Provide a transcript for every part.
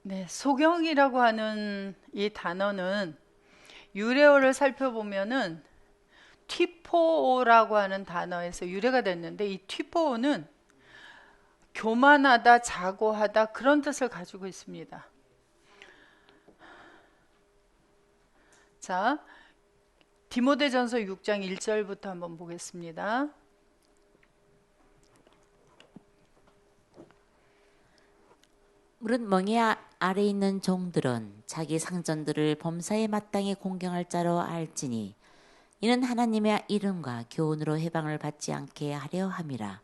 네, 소경이라고 하는 이 단어는 유래어를 살펴보면은 튀포오라고 하는 단어에서 유래가 됐는데 이 튀포오는 교만하다, 자고하다 그런 뜻을 가지고 있습니다. 자, 디모데전서 6장 1절부터 한번 보겠습니다. 무릇 멍에 아래 있는 종들은 자기 상전들을 범사에 마땅히 공경할 자로 알지니 이는 하나님의 이름과 교훈으로 해방을 받지 않게 하려 함이라.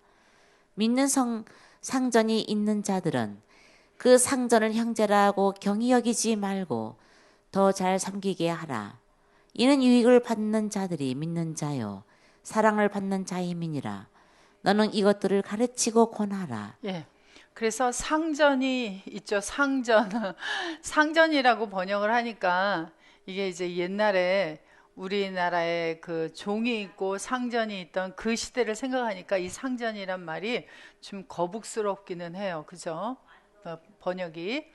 믿는 상전이 있는 자들은 그 상전을 형제라고 경히 여기지 말고 더 잘 섬기게 하라. 이는 유익을 받는 자들이 믿는 자요 사랑을 받는 자임이니라. 너는 이것들을 가르치고 권하라. 예. 그래서 상전이 있죠. 상전. 상전이라고 번역을 하니까 이게 이제 옛날에 우리나라에 그 종이 있고 상전이 있던 그 시대를 생각하니까 이 상전이란 말이 좀 거북스럽기는 해요. 그죠? 번역이.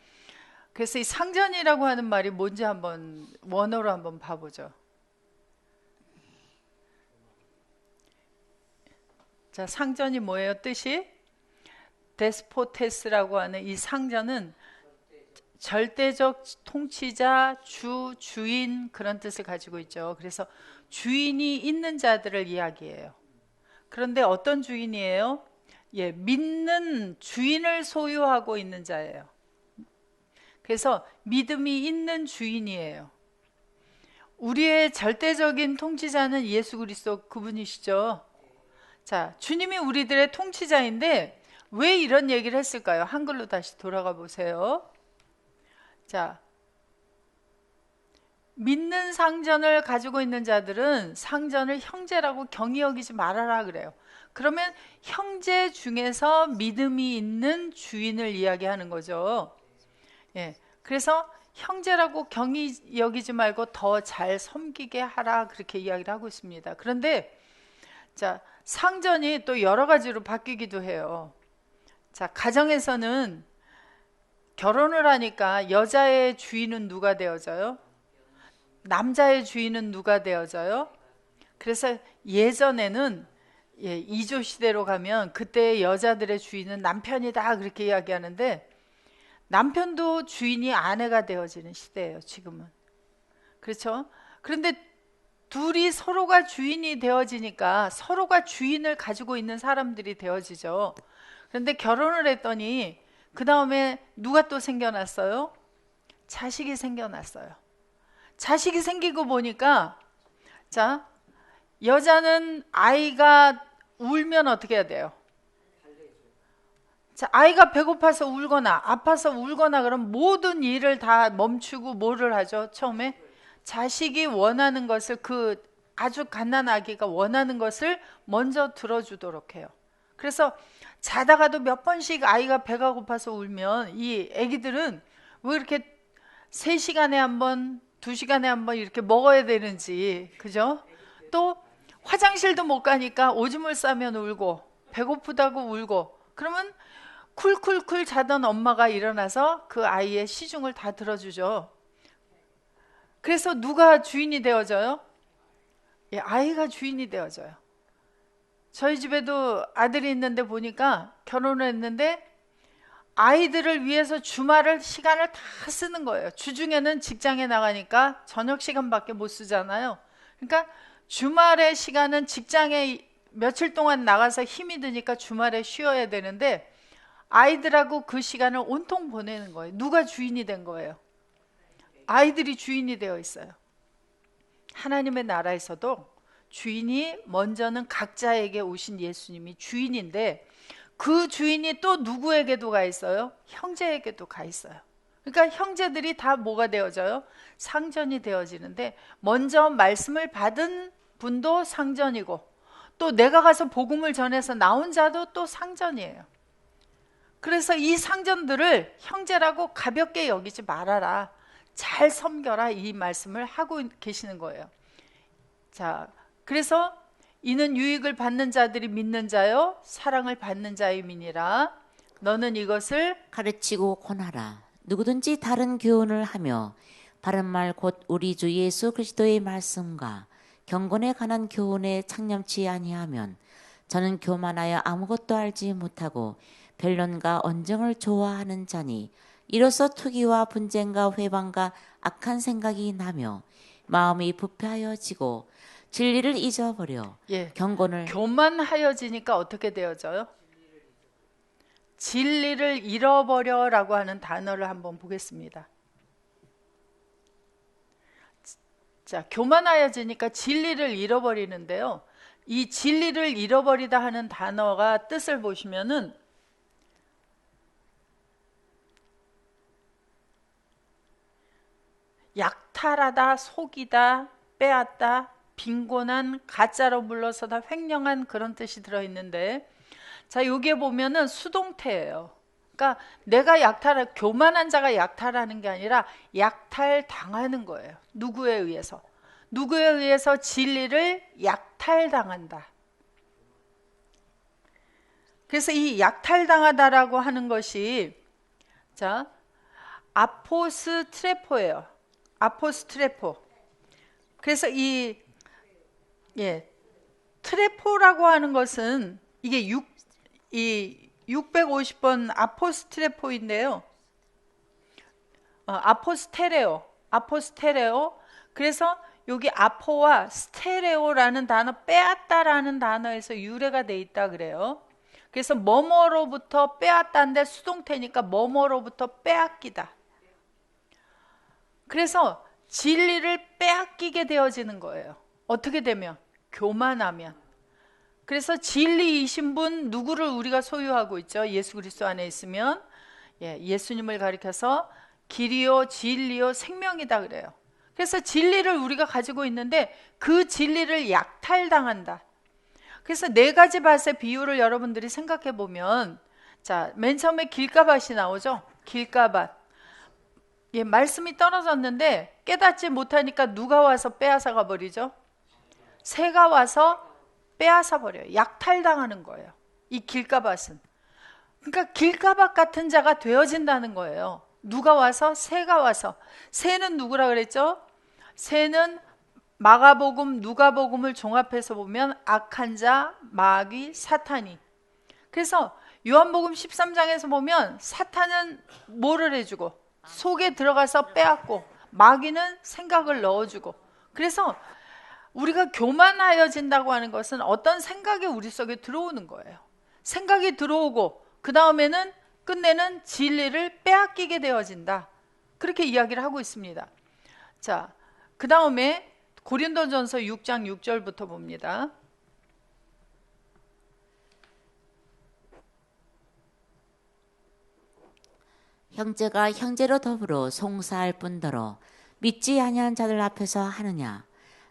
그래서 이 상전이라고 하는 말이 뭔지 한번 원어로 한번 봐보죠. 자, 상전이 뭐예요? 뜻이? 데스포테스라고 하는 이 상전은 절대적 통치자, 주인 그런 뜻을 가지고 있죠. 그래서 주인이 있는 자들을 이야기해요. 그런데 어떤 주인이에요? 예, 믿는 주인을 소유하고 있는 자예요. 그래서 믿음이 있는 주인이에요. 우리의 절대적인 통치자는 예수 그리스도 그분이시죠. 자, 주님이 우리들의 통치자인데 왜 이런 얘기를 했을까요? 한글로 다시 돌아가 보세요. 자, 믿는 상전을 가지고 있는 자들은 상전을 형제라고 경히 여기지 말아라 그래요. 그러면 형제 중에서 믿음이 있는 주인을 이야기하는 거죠. 예. 그래서 형제라고 경히 여기지 말고 더 잘 섬기게 하라 그렇게 이야기를 하고 있습니다. 그런데 자, 상전이 또 여러 가지로 바뀌기도 해요. 자, 가정에서는 결혼을 하니까 여자의 주인은 누가 되어져요? 남자의 주인은 누가 되어져요? 그래서 예전에는 이조 시대로 가면 그때 여자들의 주인은 남편이다 그렇게 이야기하는데 남편도 주인이 아내가 되어지는 시대예요, 지금은. 그렇죠? 그런데 둘이 서로가 주인이 되어지니까 서로가 주인을 가지고 있는 사람들이 되어지죠. 그런데 결혼을 했더니 그 다음에 누가 또 생겨났어요? 자식이 생겨났어요. 자식이 생기고 보니까 자, 여자는 아이가 울면 어떻게 해야 돼요? 자, 아이가 배고파서 울거나 아파서 울거나 그럼 모든 일을 다 멈추고 뭐를 하죠? 처음에 자식이 원하는 것을 그 아주 갓난 아기가 원하는 것을 먼저 들어주도록 해요. 그래서 자다가도 몇 번씩 아이가 배가 고파서 울면 이 아기들은 왜 이렇게 3시간에 한 번, 2시간에 한 번 이렇게 먹어야 되는지, 그죠? 또 화장실도 못 가니까 오줌을 싸면 울고 배고프다고 울고 그러면 쿨쿨쿨 자던 엄마가 일어나서 그 아이의 시중을 다 들어주죠. 그래서 누가 주인이 되어져요? 예, 아이가 주인이 되어져요. 저희 집에도 아들이 있는데 보니까 결혼을 했는데 아이들을 위해서 주말을 시간을 다 쓰는 거예요. 주중에는 직장에 나가니까 저녁 시간밖에 못 쓰잖아요. 그러니까 주말의 시간은 직장에 며칠 동안 나가서 힘이 드니까 주말에 쉬어야 되는데 아이들하고 그 시간을 온통 보내는 거예요. 누가 주인이 된 거예요? 아이들이 주인이 되어 있어요. 하나님의 나라에서도 주인이 먼저는 각자에게 오신 예수님이 주인인데 그 주인이 또 누구에게도 가 있어요? 형제에게도 가 있어요. 그러니까 형제들이 다 뭐가 되어져요? 상전이 되어지는데 먼저 말씀을 받은 분도 상전이고 또 내가 가서 복음을 전해서 나온 자도 또 상전이에요. 그래서 이 상전들을 형제라고 가볍게 여기지 말아라. 잘 섬겨라 이 말씀을 하고 계시는 거예요. 자, 그래서 이는 유익을 받는 자들이 믿는 자요 사랑을 받는 자임이니라. 너는 이것을 가르치고 권하라. 누구든지 다른 교훈을 하며 바른 말 곧 우리 주 예수 그리스도의 말씀과 경건에 관한 교훈에 창념치 아니하면 저는 교만하여 아무것도 알지 못하고 변론과 언쟁을 좋아하는 자니 이로써 투기와 분쟁과 회방과 악한 생각이 나며 마음이 부패하여지고 진리를 잊어버려 예. 경건을 교만하여지니까 어떻게 되어져요? 진리를 잃어버려라고 하는 단어를 한번 보겠습니다. 자, 교만하여지니까 진리를 잃어버리는데요. 이 진리를 잃어버리다 하는 단어가 뜻을 보시면은 약탈하다, 속이다, 빼앗다, 빈곤한, 가짜로 물러서다, 횡령한 그런 뜻이 들어있는데, 자, 여기에 보면은 수동태예요. 그러니까 내가 교만한 자가 약탈하는 게 아니라 약탈당하는 거예요. 누구에 의해서? 누구에 의해서 진리를 약탈당한다. 그래서 이 약탈당하다라고 하는 것이 자, 아포스트레포예요. 아포스트레포. 그래서 이 트레포라고 하는 것은 이게 650번 아포스트레포인데요. 아포스테레오. 그래서 여기 아포와 스테레오라는 단어, 빼앗다라는 단어에서 유래가 돼 있다 그래요. 그래서 뭐뭐로부터 빼앗다인데 수동태니까 뭐뭐로부터 빼앗기다. 그래서 진리를 빼앗기게 되어지는 거예요. 어떻게 되면? 교만하면. 그래서 진리이신 분 누구를 우리가 소유하고 있죠? 예수 그리스도 안에 있으면 예수님을 가리켜서 길이요 진리요 생명이다 그래요. 그래서 진리를 우리가 가지고 있는데 그 진리를 약탈당한다. 그래서 네 가지 밭의 비유를 여러분들이 생각해 보면, 자, 맨 처음에 길가밭이 나오죠. 길가밭. 말씀이 떨어졌는데 깨닫지 못하니까 누가 와서 빼앗아 가버리죠? 새가 와서 빼앗아 버려요. 약탈당하는 거예요. 이 길가밭은. 그러니까 길가밭 같은 자가 되어진다는 거예요. 누가 와서? 새가 와서. 새는 누구라 그랬죠? 새는 마가복음, 누가복음을 종합해서 보면 악한 자, 마귀, 사탄이. 그래서 요한복음 13장에서 보면 사탄은 뭐를 해주고 속에 들어가서 빼앗고 마귀는 생각을 넣어주고. 그래서 우리가 교만하여진다고 하는 것은 어떤 생각이 우리 속에 들어오는 거예요. 생각이 들어오고 그 다음에는 끝내는 진리를 빼앗기게 되어진다. 그렇게 이야기를 하고 있습니다. 자, 그 다음에 고린도전서 6장 6절부터 봅니다. 형제가 형제로 더불어 송사할 뿐더러 믿지 아니한 자들 앞에서 하느냐.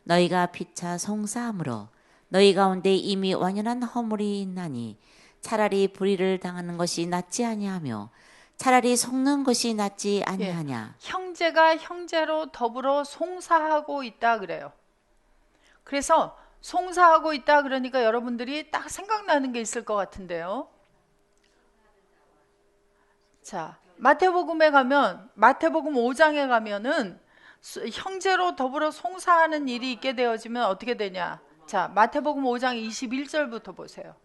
너희가 피차 송사함으로 너희 가운데 이미 완연한 허물이 있나니 차라리 불의를 당하는 것이 낫지 아니하며 차라리 속는 것이 낫지 아니하냐. 형제가 형제로 더불어 송사하고 있다 그래요. 그래서 송사하고 있다 그러니까 여러분들이 딱 생각나는 게 있을 것 같은데요. 자, 마태복음에 가면, 마태복음 5장에 가면은 형제로 더불어 송사하는 일이 있게 되어지면 어떻게 되냐. 자, 마태복음 5장 21절부터 보세요.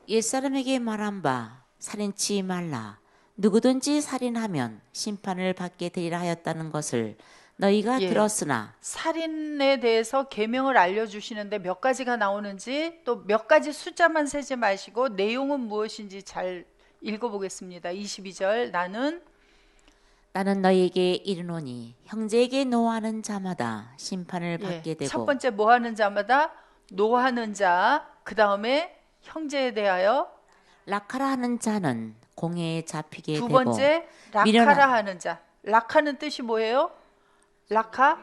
옛사람에게 말한 바 살인치 말라. 누구든지 살인하면 심판을 받게 되리라 하였다는 것을 너희가 들었으나. 살인에 대해서 계명을 알려주시는데 몇 가지가 나오는지 또 몇 가지 숫자만 세지 마시고 내용은 무엇인지 잘 읽어보겠습니다. 22절. 나는 너희에게 이르노니 형제에게 노하는 자마다 심판을 받게 되고. 첫 번째 뭐하는 자마다 노하는 자. 그 다음에 형제에 대하여 락하라 하는 자는 공회에 잡히게 되고. 두 번째 락하라 하는 자. 락하는 뜻이 뭐예요? 락하?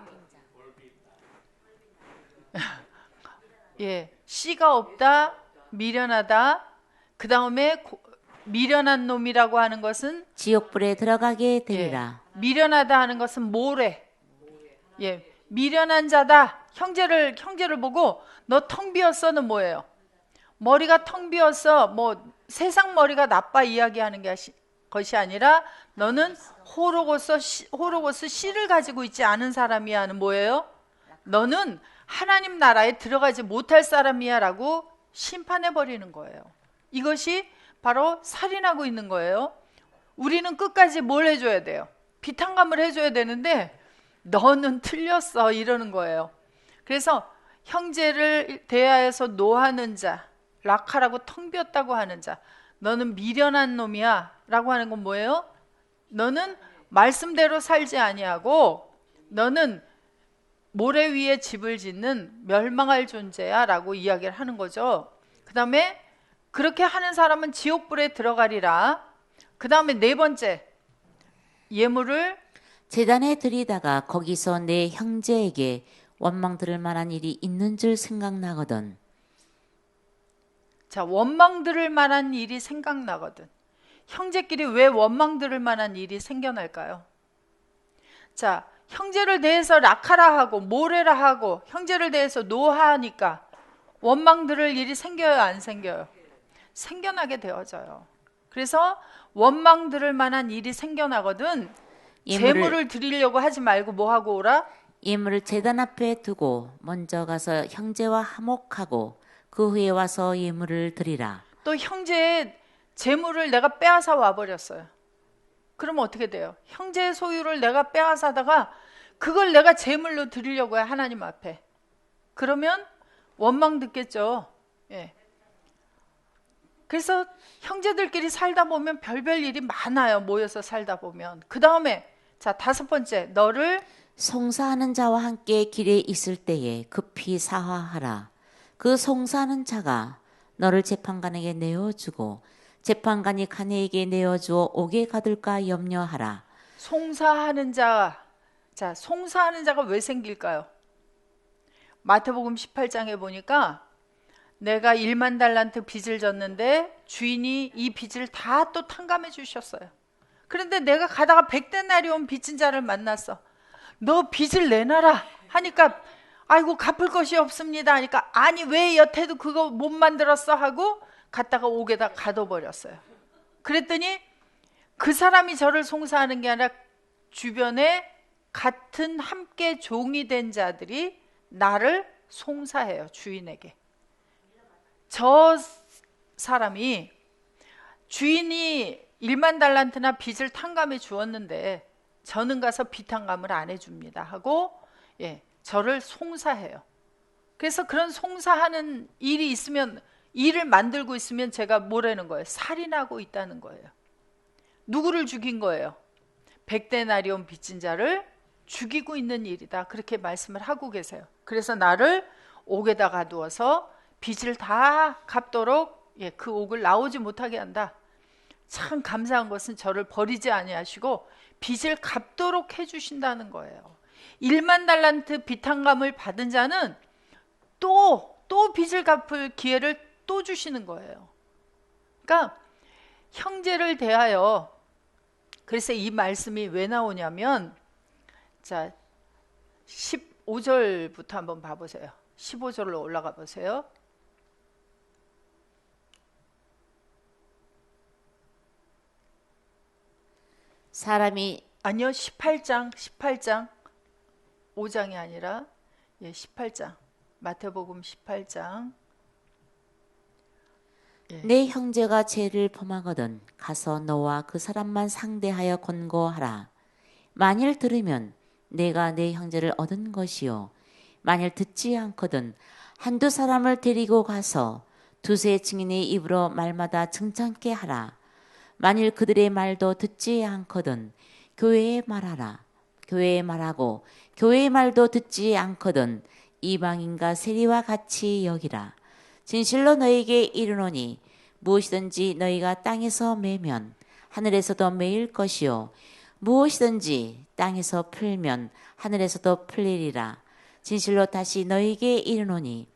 씨가 없다, 미련하다. 그 다음에 미련한 놈이라고 하는 것은 지옥불에 들어가게 되리라. 미련하다 하는 것은 모래. 미련한 자다. 형제를 보고 너 텅 비었어는 뭐예요? 머리가 텅 비어서 뭐 세상 머리가 나빠 이야기하는 것이 아니라 너는 호로고스 씨를 가지고 있지 않은 사람이야는 뭐예요? 너는 하나님 나라에 들어가지 못할 사람이야 라고 심판해 버리는 거예요. 이것이 바로 살인하고 있는 거예요. 우리는 끝까지 뭘 해줘야 돼요? 비탄감을 해줘야 되는데 너는 틀렸어 이러는 거예요. 그래서 형제를 대하여서 노하는 자, 락하라고 텅 비었다고 하는 자, 너는 미련한 놈이야 라고 하는 건 뭐예요? 너는 말씀대로 살지 아니하고 너는 모래 위에 집을 짓는 멸망할 존재야 라고 이야기를 하는 거죠. 그 다음에 그렇게 하는 사람은 지옥불에 들어가리라. 그 다음에 네 번째, 예물을 제단에 들이다가 거기서 내 형제에게 원망 들을 만한 일이 있는 줄 생각나거든. 자, 원망 들을 만한 일이 생각나거든. 형제끼리 왜 원망 들을 만한 일이 생겨날까요? 자, 형제를 대해서 락하라 하고 모래라 하고 형제를 대해서 노하니까 원망 들을 일이 생겨요, 안 생겨요? 생겨나게 되어져요. 그래서 원망 들을 만한 일이 생겨나거든. 재물을 드리려고 하지 말고 뭐 하고 오라? 예물을 제단 앞에 두고 먼저 가서 형제와 화목하고 그 후에 와서 예물을 드리라. 또 형제의 재물을 내가 빼앗아 와버렸어요. 그러면 어떻게 돼요? 형제의 소유를 내가 빼앗아다가 그걸 내가 재물로 드리려고 해, 하나님 앞에. 그러면 원망 듣겠죠. 예. 그래서 형제들끼리 살다 보면 별별 일이 많아요. 모여서 살다 보면. 그 다음에 자, 다섯 번째, 너를 송사하는 자와 함께 길에 있을 때에 급히 사화하라. 그 송사하는 자가 너를 재판관에게 내어주고 재판관이 가네에게 내어주어 옥에 가둘까 염려하라. 송사하는 자, 자, 송사하는 자가 왜 생길까요? 마태복음 18장에 보니까 내가 1만 달란트 빚을 졌는데 주인이 이 빚을 다 또 탕감해 주셨어요. 그런데 내가 가다가 100데나리온 빚진 자를 만났어. 너 빚을 내놔라 하니까 아이고 갚을 것이 없습니다 하니까 아니 왜 여태도 그거 못 만들었어 하고 갔다가 옥에다 가둬버렸어요. 그랬더니 그 사람이 저를 송사하는 게 아니라 주변에 같은 함께 종이 된 자들이 나를 송사해요. 주인에게. 저 사람이 주인이 1만 달란트나 빚을 탕감해 주었는데 저는 가서 빚탕감을 안 해줍니다 하고 저를 송사해요. 그래서 그런 송사하는 일이 있으면, 일을 만들고 있으면 제가 뭐라는 거예요? 살인하고 있다는 거예요. 누구를 죽인 거예요? 100데나리온 빚진 자를 죽이고 있는 일이다. 그렇게 말씀을 하고 계세요. 그래서 나를 옥에다 가두어서 빚을 다 갚도록 그 옥을 나오지 못하게 한다. 참 감사한 것은 저를 버리지 아니하시고 빚을 갚도록 해주신다는 거예요. 1만 달란트 빚탕감을 받은 자는 또 빚을 갚을 기회를 또 주시는 거예요. 그러니까 형제를 대하여, 그래서 이 말씀이 왜 나오냐면 자 15절부터 한번 봐보세요. 15절로 올라가 보세요. 사람이 아니요 18장 5장이 아니라 18장 마태복음 18장 내 형제가 죄를 범하거든 가서 너와 그 사람만 상대하여 권고하라. 만일 들으면 내가 내 형제를 얻은 것이요 만일 듣지 않거든 한두 사람을 데리고 가서 두세 증인의 입으로 말마다 증찬케 하라. 만일 그들의 말도 듣지 않거든 교회에 말하라. 교회에 말하고 교회의 말도 듣지 않거든 이방인과 세리와 같이 여기라. 진실로 너에게 이르노니 무엇이든지 너희가 땅에서 매면 하늘에서도 매일 것이요 무엇이든지 땅에서 풀면 하늘에서도 풀리리라. 진실로 다시 너희에게 이르노니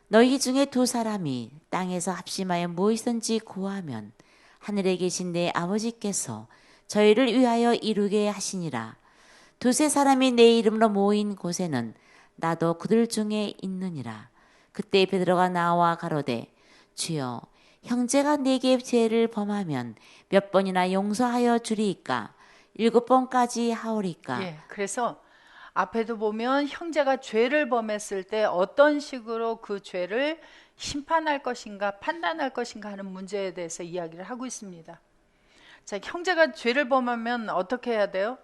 너희 중에 두 사람이 땅에서 합심하여 무엇이든지 구하면 하늘에 계신 내 아버지께서 저희를 위하여 이루게 하시니라. 두세 사람이 내 이름으로 모인 곳에는 나도 그들 중에 있느니라. 그때 베드로가 나와 가로되 주여, 형제가 내게 죄를 범하면 몇 번이나 용서하여 주리이까? 7번까지 하오리까? 예, 그래서 앞에도 보면 형제가 죄를 범했을 때 어떤 식으로 그 죄를 심판할 것인가 판단할 것인가 하는 문제에 대해서 이야기를 하고 있습니다. 자, 형제가 죄를 범하면 어떻게 해야 돼요?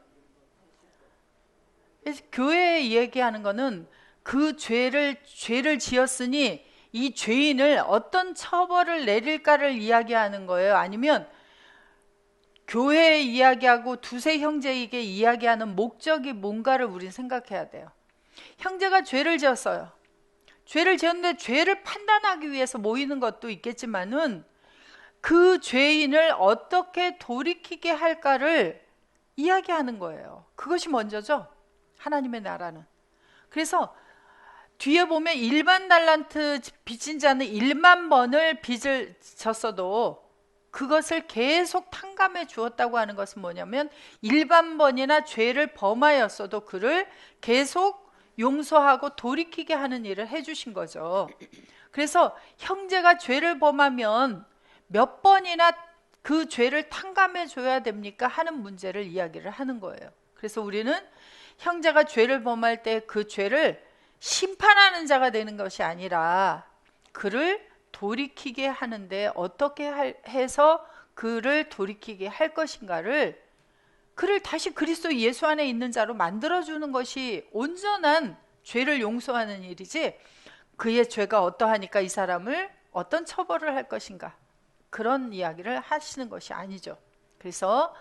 교회에 얘기하는 거는 그 죄를 지었으니 이 죄인을 어떤 처벌을 내릴까를 이야기하는 거예요. 아니면 교회에 이야기하고 두세 형제에게 이야기하는 목적이 뭔가를 우린 생각해야 돼요. 형제가 죄를 지었어요. 죄를 지었는데 죄를 판단하기 위해서 모이는 것도 있겠지만은 그 죄인을 어떻게 돌이키게 할까를 이야기하는 거예요. 그것이 먼저죠. 하나님의 나라는. 그래서 뒤에 보면 1만 달란트 빚진 자는 1만 번을 빚을 졌어도 그것을 계속 탕감해 주었다고 하는 것은 뭐냐면 1만 번이나 죄를 범하였어도 그를 계속 용서하고 돌이키게 하는 일을 해주신 거죠. 그래서 형제가 죄를 범하면 몇 번이나 그 죄를 탕감해 줘야 됩니까? 하는 문제를 이야기를 하는 거예요. 그래서 우리는 형제가 죄를 범할 때 그 죄를 심판하는 자가 되는 것이 아니라 그를 돌이키게 하는데 어떻게 해서 그를 돌이키게 할 것인가를 그를 다시 그리스도 예수 안에 있는 자로 만들어주는 것이 온전한 죄를 용서하는 일이지 그의 죄가 어떠하니까 이 사람을 어떤 처벌을 할 것인가 그런 이야기를 하시는 것이 아니죠. 그래서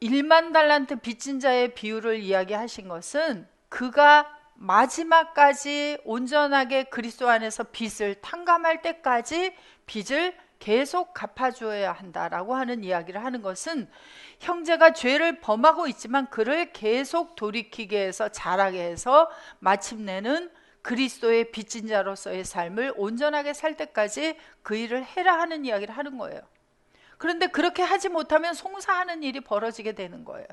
1만 달란트 빚진 자의 비유를 이야기하신 것은 그가 마지막까지 온전하게 그리스도 안에서 빚을 탕감할 때까지 빚을 계속 갚아줘야 한다라고 하는 이야기를 하는 것은 형제가 죄를 범하고 있지만 그를 계속 돌이키게 해서 자라게 해서 마침내는 그리스도의 빚진 자로서의 삶을 온전하게 살 때까지 그 일을 해라 하는 이야기를 하는 거예요. 그런데 그렇게 하지 못하면 송사하는 일이 벌어지게 되는 거예요.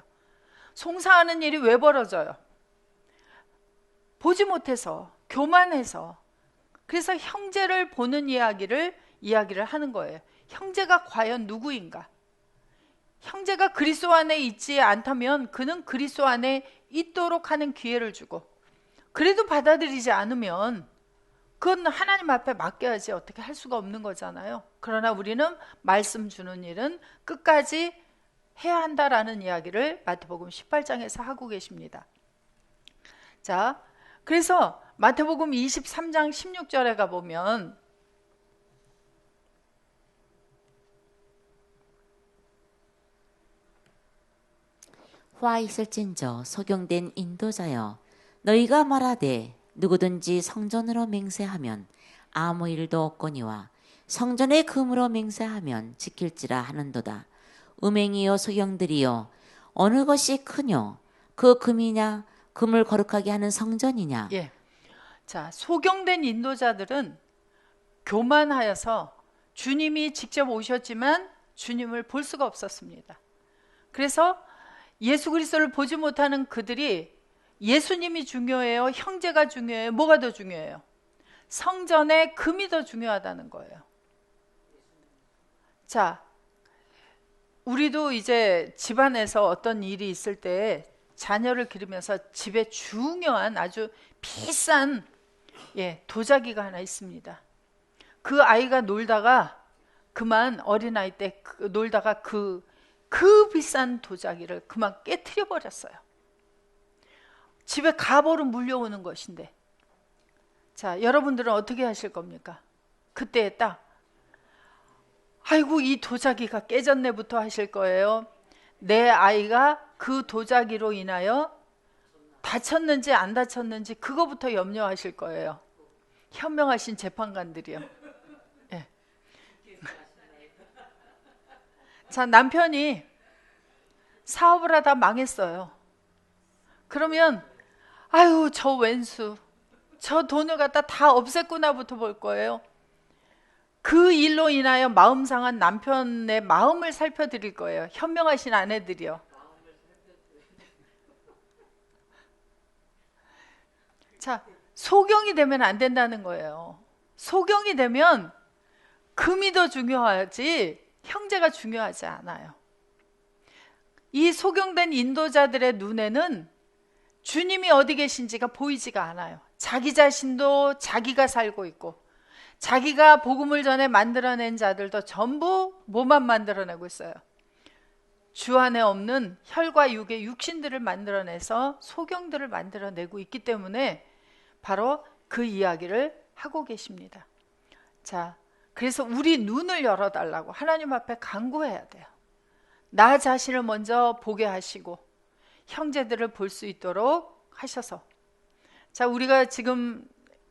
송사하는 일이 왜 벌어져요? 보지 못해서, 교만해서. 그래서 형제를 보는 이야기를 하는 거예요. 형제가 과연 누구인가? 형제가 그리스도 안에 있지 않다면 그는 그리스도 안에 있도록 하는 기회를 주고 그래도 받아들이지 않으면 그건 하나님 앞에 맡겨야지 어떻게 할 수가 없는 거잖아요. 그러나 우리는 말씀 주는 일은 끝까지 해야 한다라는 이야기를 마태복음 18장에서 하고 계십니다. 자, 그래서 마태복음 23장 16절에 가보면 화 있을진저 소경된 인도자여, 너희가 말하되 누구든지 성전으로 맹세하면 아무 일도 없거니와 성전의 금으로 맹세하면 지킬지라 하는도다. 음행이요 소경들이요, 어느 것이 크뇨? 그 금이냐? 금을 거룩하게 하는 성전이냐? 예. 자, 소경된 인도자들은 교만하여서 주님이 직접 오셨지만 주님을 볼 수가 없었습니다. 그래서 예수 그리스도를 보지 못하는 그들이 예수님이 중요해요? 형제가 중요해요? 뭐가 더 중요해요? 성전의 금이 더 중요하다는 거예요. 자, 우리도 이제 집안에서 어떤 일이 있을 때 자녀를 기르면서 집에 중요한 아주 비싼 도자기가 하나 있습니다. 그 아이가 놀다가 그만 어린아이 때 놀다가 그 비싼 도자기를 그만 깨트려 버렸어요. 집에 가보로 물려오는 것인데, 자, 여러분들은 어떻게 하실 겁니까? 그때에 딱 아이고 이 도자기가 깨졌네부터 하실 거예요? 내 아이가 그 도자기로 인하여 다쳤는지 안 다쳤는지 그거부터 염려하실 거예요. 현명하신 재판관들이요. 예. 자, 남편이 사업을 하다 망했어요. 그러면 아유 저 왼수, 저 돈을 갖다 다 없앴구나부터 볼 거예요. 그 일로 인하여 마음 상한 남편의 마음을 살펴드릴 거예요. 현명하신 아내들이요. 자, 소경이 되면 안 된다는 거예요. 소경이 되면 금이 더 중요하지 형제가 중요하지 않아요. 이 소경된 인도자들의 눈에는 주님이 어디 계신지가 보이지가 않아요. 자기 자신도 자기가 살고 있고 자기가 복음을 전에 만들어낸 자들도 전부 뭐만 만들어내고 있어요? 주 안에 없는 혈과 육의 육신들을 만들어내서 소경들을 만들어내고 있기 때문에 바로 그 이야기를 하고 계십니다. 자, 그래서 우리 눈을 열어달라고 하나님 앞에 간구해야 돼요. 나 자신을 먼저 보게 하시고 형제들을 볼 수 있도록 하셔서. 자, 우리가 지금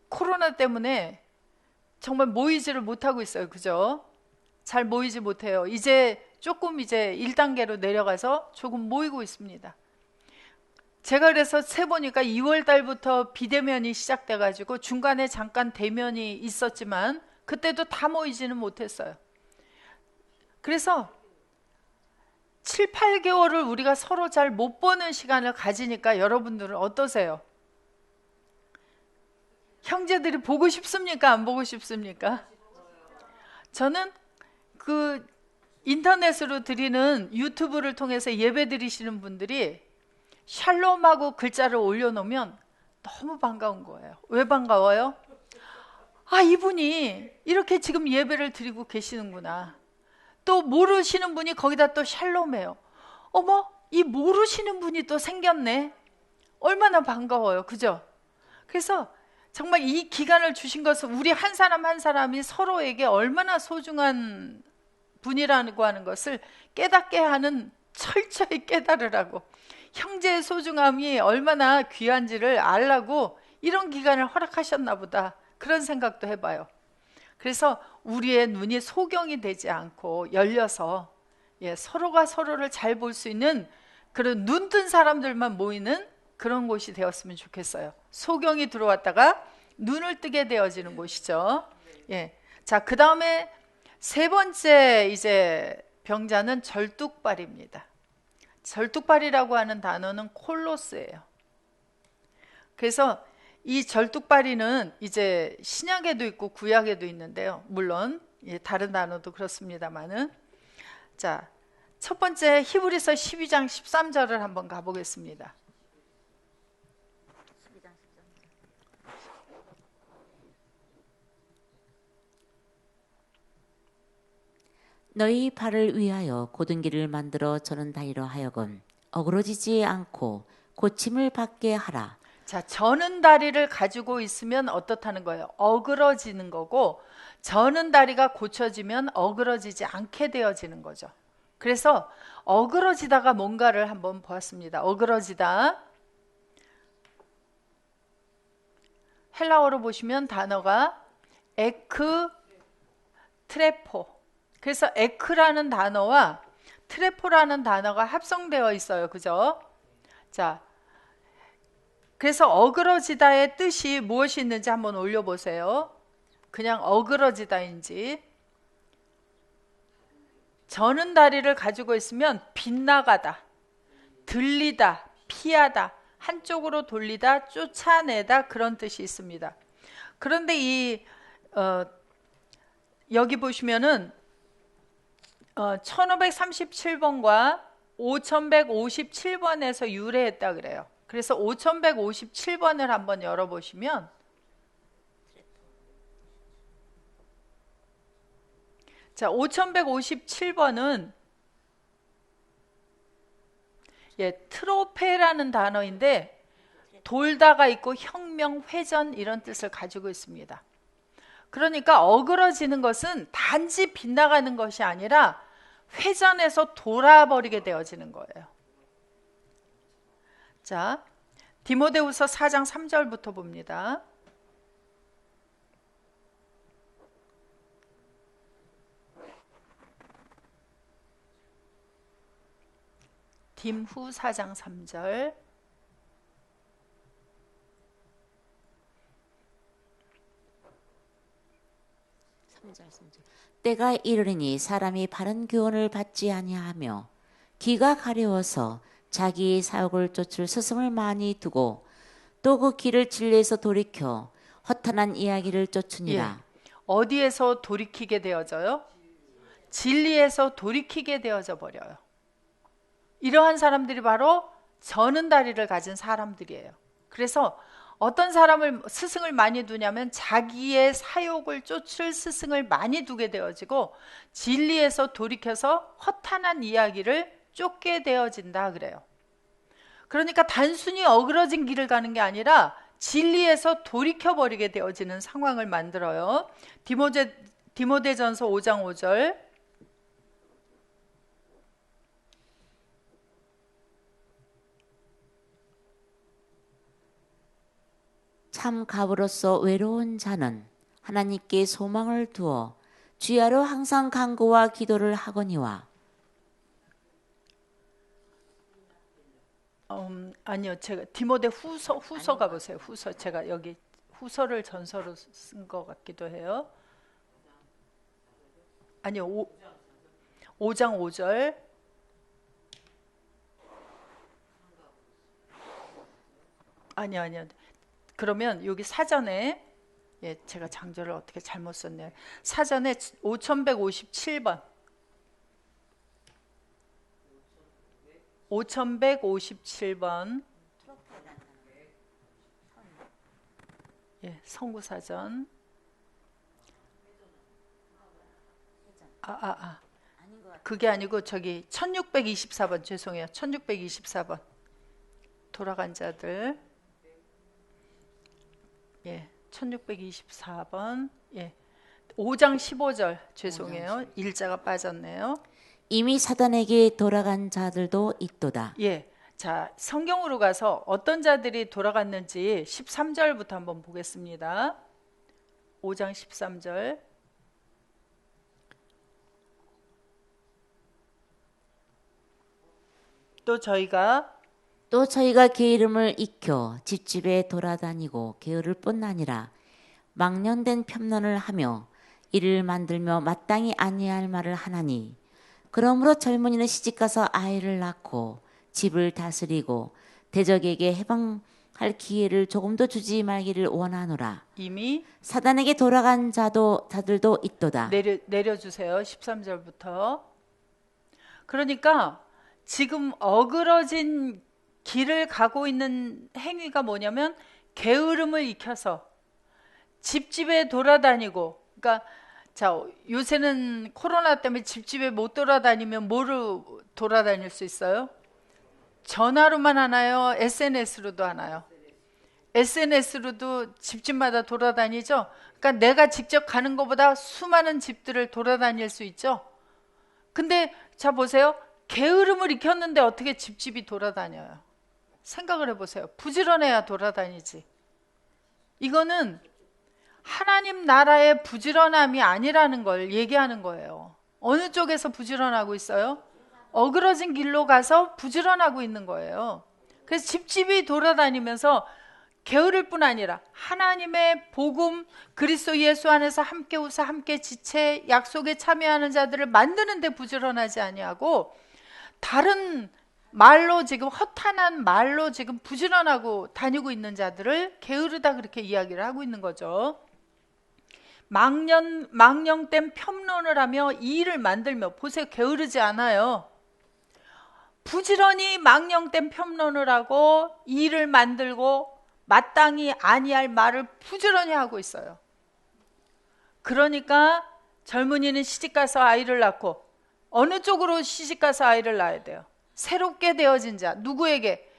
코로나 때문에 정말 모이지를 못하고 있어요. 그죠? 잘 모이지 못해요. 이제 조금 이제 1단계로 내려가서 조금 모이고 있습니다. 제가 그래서 세보니까 2월 달부터 비대면이 시작돼가지고 중간에 잠깐 대면이 있었지만 그때도 다 모이지는 못했어요. 그래서 7, 8개월을 우리가 서로 잘 못 보는 시간을 가지니까 여러분들은 어떠세요? 형제들이 보고 싶습니까? 안 보고 싶습니까? 저는 그 인터넷으로 드리는 유튜브를 통해서 예배 드리시는 분들이 샬롬하고 글자를 올려놓으면 너무 반가운 거예요. 왜 반가워요? 아, 이분이 이렇게 지금 예배를 드리고 계시는구나. 또 모르시는 분이 거기다 또 샬롬해요. 어머, 이 모르시는 분이 또 생겼네. 얼마나 반가워요. 그죠? 그래서 정말 이 기간을 주신 것은 우리 한 사람 한 사람이 서로에게 얼마나 소중한 분이라고 하는 것을 깨닫게 하는, 철저히 깨달으라고, 형제의 소중함이 얼마나 귀한지를 알라고 이런 기간을 허락하셨나 보다, 그런 생각도 해봐요. 그래서 우리의 눈이 소경이 되지 않고 열려서 서로가 서로를 잘 볼 수 있는 그런 눈뜬 사람들만 모이는 그런 곳이 되었으면 좋겠어요. 소경이 들어왔다가 눈을 뜨게 되어지는 곳이죠. 자, 그 다음에 세 번째 이제 병자는 절뚝발입니다. 절뚝발이라고 하는 단어는 콜로스예요. 그래서 이 절뚝발이는 이제 신약에도 있고 구약에도 있는데요. 물론 다른 단어도 그렇습니다만은. 자, 첫 번째 히브리서 12장 13절을 한번 가보겠습니다. 너희 발을 위하여 곧은 길을 만들어 저는 다리로 하여금 어그러지지 않고 고침을 받게 하라. 자, 저는 다리를 가지고 있으면 어떻다는 거예요? 어그러지는 거고, 저는 다리가 고쳐지면 어그러지지 않게 되어지는 거죠. 그래서 어그러지다가 뭔가를 한번 보았습니다. 어그러지다. 헬라어로 보시면 단어가 에크 트레포. 그래서 에크라는 단어와 트레포라는 단어가 합성되어 있어요. 그죠? 자, 그래서 어그러지다의 뜻이 무엇이 있는지 한번 올려보세요. 그냥 어그러지다인지. 저는 다리를 가지고 있으면 빗나가다, 들리다, 피하다, 한쪽으로 돌리다, 쫓아내다, 그런 뜻이 있습니다. 그런데 여기 보시면은 1537번과 5157번에서 유래했다 그래요. 그래서 5157번을 한번 열어보시면, 자, 5157번은 트로페라는 단어인데 돌다가 있고 혁명, 회전 이런 뜻을 가지고 있습니다. 그러니까 어그러지는 것은 단지 빗나가는 것이 아니라 회전해서 돌아버리게 되어지는 거예요. 자, 디모데후서 4장 3절부터 봅니다. 딤후 4장 3절. 때가 이르리니 사람이 바른 교훈을 받지 아니하며 귀가 가려워서 자기 사욕을 쫓을 스승을 많이 두고 또 그 길을 진리에서 돌이켜 허탄한 이야기를 쫓으니라. 어디에서 돌이키게 되어져요? 진리에서 돌이키게 되어져 버려요. 이러한 사람들이 바로 저는 다리를 가진 사람들이에요. 그래서 어떤 사람을 스승을 많이 두냐면 자기의 사욕을 쫓을 스승을 많이 두게 되어지고 진리에서 돌이켜서 허탄한 이야기를 쫓게 되어진다 그래요. 그러니까 단순히 어그러진 길을 가는 게 아니라 진리에서 돌이켜버리게 되어지는 상황을 만들어요. 디모데전서 5장 5절. 참 갑으로서 외로운 자는 하나님께 소망을 두어 주야로 항상 간구와 기도를 하거니와. 아니요, 제가 디모데 후서 가보세요. 후서 제가 여기 후서를 전서로 쓴 것 같기도 해요. 아니요, 5장 5절. 아니요. 그러면 여기 사전에 제가 장절을 어떻게 잘못 썼네요. 사전에 5157번 5157번 성구사전. 그게 아니고 저기 1624번 죄송해요. 1624번 돌아간 자들. 1624번 5장 15절 죄송해요. 일자가 빠졌네요. 이미 사단에게 돌아간 자들도 있도다. 자, 성경으로 가서 어떤 자들이 돌아갔는지 13절부터 한번 보겠습니다. 5장 13절. 또 저희가 게으름을 익혀 집집에 돌아다니고 게으를 뿐 아니라 망령된 편론을 하며 이를 만들며 마땅히 아니할 말을 하나니 그러므로 젊은이는 시집가서 아이를 낳고 집을 다스리고 대적에게 해방할 기회를 조금도 주지 말기를 원하노라. 이미 사단에게 돌아간 자들도 있도다. 내려주세요. 13절부터. 그러니까 지금 어그러진 길을 가고 있는 행위가 뭐냐면 게으름을 익혀서 집집에 돌아다니고, 그러니까 자, 요새는 코로나 때문에 집집에 못 돌아다니면 뭐로 돌아다닐 수 있어요? 전화로만 하나요? SNS로도 하나요? SNS로도 집집마다 돌아다니죠? 그러니까 내가 직접 가는 것보다 수많은 집들을 돌아다닐 수 있죠? 근데 자 보세요. 게으름을 익혔는데 어떻게 집집이 돌아다녀요? 생각을 해보세요. 부지런해야 돌아다니지. 이거는 하나님 나라의 부지런함이 아니라는 걸 얘기하는 거예요. 어느 쪽에서 부지런하고 있어요? 어그러진 길로 가서 부지런하고 있는 거예요. 그래서 집집이 돌아다니면서 게으를 뿐 아니라 하나님의 복음 그리스도 예수 안에서 함께 웃어 함께 지체 약속에 참여하는 자들을 만드는 데 부지런하지 아니하고 다른 말로 지금 허탄한 말로 지금 부지런하고 다니고 있는 자들을 게으르다 그렇게 이야기를 하고 있는 거죠. 망령된 편론을 하며 이 일을 만들며 보세요. 게으르지 않아요. 부지런히 망령된 편론을 하고 이 일을 만들고 마땅히 아니할 말을 부지런히 하고 있어요. 그러니까 젊은이는 시집가서 아이를 낳고 어느 쪽으로 시집가서 아이를 낳아야 돼요? 새롭게 되어진 자. 누구에게?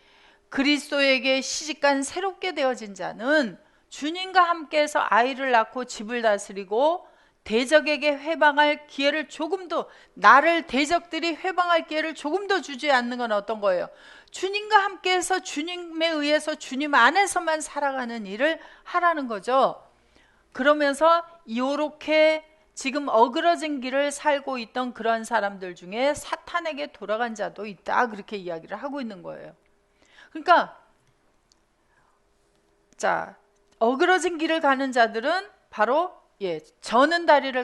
그리스도에게 시집간 새롭게 되어진 자는 주님과 함께해서 아이를 낳고 집을 다스리고 대적에게 회방할 기회를 조금도, 나를 대적들이 회방할 기회를 조금도 주지 않는 건 어떤 거예요? 주님과 함께해서 주님에 의해서 주님 안에서만 살아가는 일을 하라는 거죠. 그러면서 이렇게 지금 어그러진 길을 살고 있던 그런 사람들 중에 사탄에게 돌아간 자도 있다 그렇게 이야기를 하고 있는 거예요. 그러니까 자, 어그러진 길을 가는 자들은 바로 저는 다리를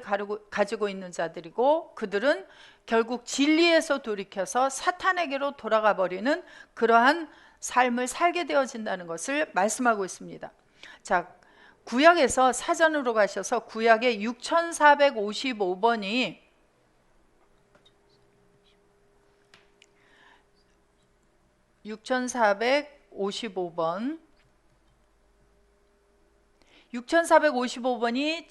가지고 있는 자들이고 그들은 결국 진리에서 돌이켜서 사탄에게로 돌아가 버리는 그러한 삶을 살게 되어진다는 것을 말씀하고 있습니다. 자, 구약에서 사전으로 가셔서 구약의 6455번이 6455번 6455번이